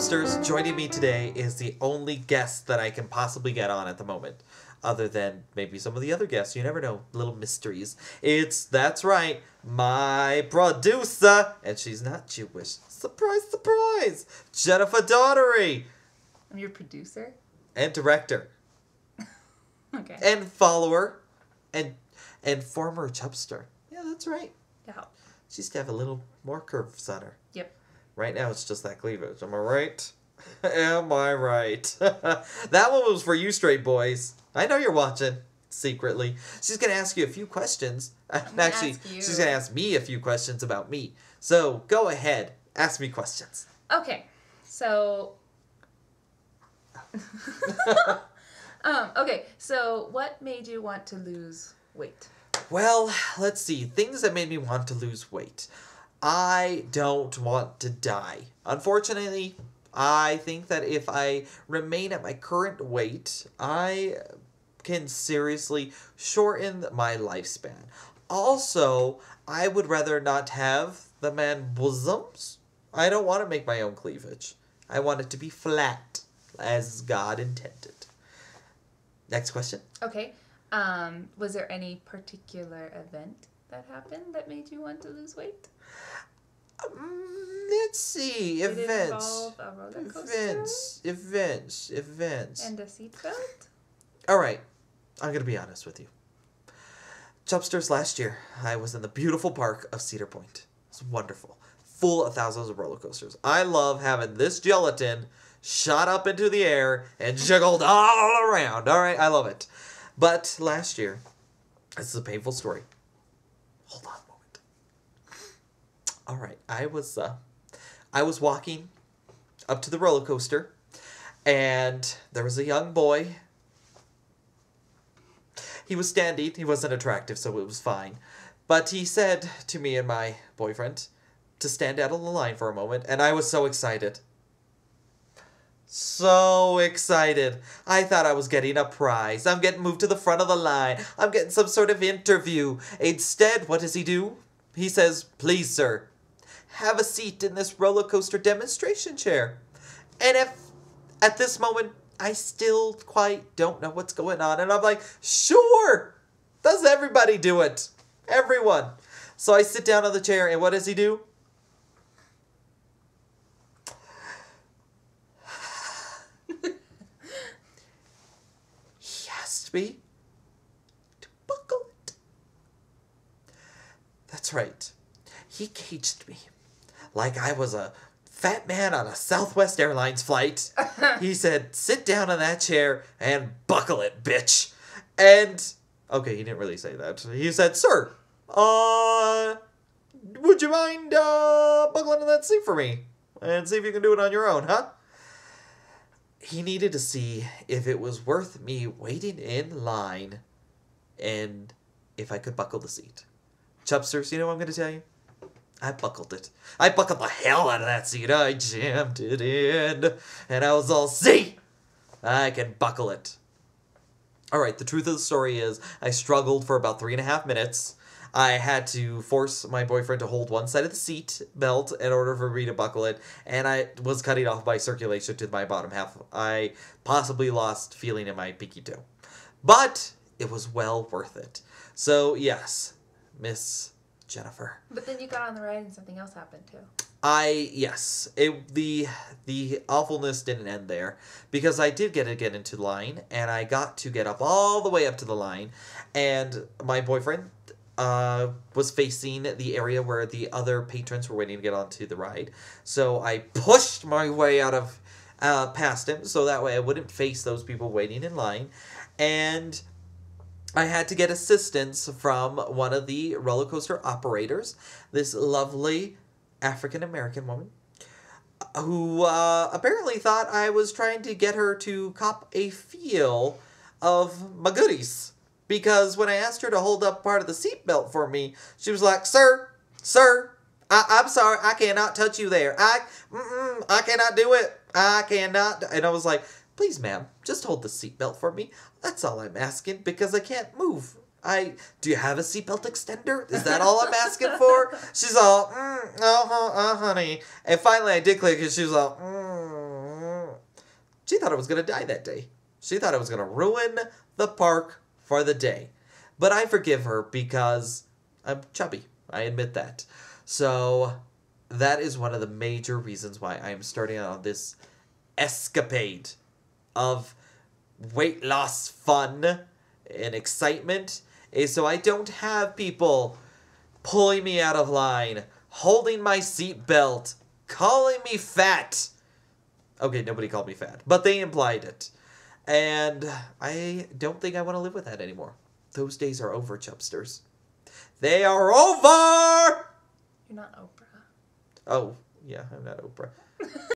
Chubsters, joining me today is the only guest that I can possibly get on at the moment. Other than maybe some of the other guests. You never know. Little mysteries. That's right, my producer. And she's not Jewish. Surprise, surprise. Jennifer Daughtery. I'm your producer? And director. Okay. And follower. And former Chubster. Yeah, that's right. Yeah. She used to have a little more curves on her. Yep. Right now it's just that cleavage. Am I right? Am I right? That one was for you straight boys. I know you're watching secretly. She's going to ask you a few questions. Actually, she's going to ask me a few questions about me. So go ahead. Ask me questions. Okay. So... okay. So what made you want to lose weight? Well, let's see. Things that made me want to lose weight. I don't want to die. Unfortunately, I think that if I remain at my current weight, I can seriously shorten my lifespan. Also, I would rather not have the man bosoms. I don't want to make my own cleavage. I want it to be flat, as God intended. Next question. Okay. Was there any particular event that happened that made you want to lose weight? Let's see. Did it involve a roller coaster? Events. And a seatbelt? Alright. I'm going to be honest with you. Chubsters, last year, I was in the beautiful park of Cedar Point. It's wonderful. Full of thousands of roller coasters. I love having this gelatin shot up into the air and jiggled all around. Alright, I love it. But last year, this is a painful story. Hold on a moment. Alright, I was walking up to the roller coaster, and there was a young boy. He was standing. He wasn't attractive, so it was fine. But he said to me and my boyfriend to stand out of the line for a moment, and I was so excited. So excited. I thought I was getting a prize. I'm getting moved to the front of the line. I'm getting some sort of interview. Instead, what does he do? He says, "Please, sir, have a seat in this roller coaster demonstration chair." And if at this moment I still quite don't know what's going on, and I'm like, sure, does everybody do it? Everyone. So I sit down on the chair, and what does he do? He asked me to buckle it. That's right. He caged me like I was a fat man on a Southwest Airlines flight. He said, "Sit down in that chair and buckle it, bitch." And, okay, he didn't really say that. He said, "Sir, would you mind buckling in that seat for me? And see if you can do it on your own, huh?" He needed to see if it was worth me waiting in line and if I could buckle the seat. Chubsters, you know what I'm going to tell you? I buckled it. I buckled the hell out of that seat. I jammed it in. And I was all, see? I can buckle it. Alright, the truth of the story is I struggled for about 3.5 minutes. I had to force my boyfriend to hold one side of the seat belt in order for me to buckle it. And I was cutting off my circulation to my bottom half. I possibly lost feeling in my pinky toe. But it was well worth it. So, yes, Miss Jennifer. But then you got on the ride and something else happened too. Yes. The awfulness didn't end there, because I did get into line, and I got to get up all the way up to the line, and my boyfriend was facing the area where the other patrons were waiting to get onto the ride. So I pushed my way out of past him, so that way I wouldn't face those people waiting in line, and I had to get assistance from one of the roller coaster operators, this lovely African-American woman, who apparently thought I was trying to get her to cop a feel of my goodies. Because when I asked her to hold up part of the seatbelt for me, she was like, Sir, I'm sorry, I cannot touch you there. I cannot do it. I cannot." And I was like, "Please, ma'am, just hold the seatbelt for me. That's all I'm asking, because I can't move. Do you have a seatbelt extender? Is that all I'm asking for?" She's all, honey. And finally I did click, and she was all, She thought I was going to die that day. She thought I was going to ruin the park for the day. But I forgive her because I'm chubby. I admit that. So that is one of the major reasons why I'm starting out on this escapade of weight loss fun and excitement, is so I don't have people pulling me out of line, holding my seatbelt, calling me fat. Okay, nobody called me fat, but they implied it. And I don't think I want to live with that anymore. Those days are over, Chubsters. They are over! You're not Oprah. Oh, yeah, I'm not Oprah.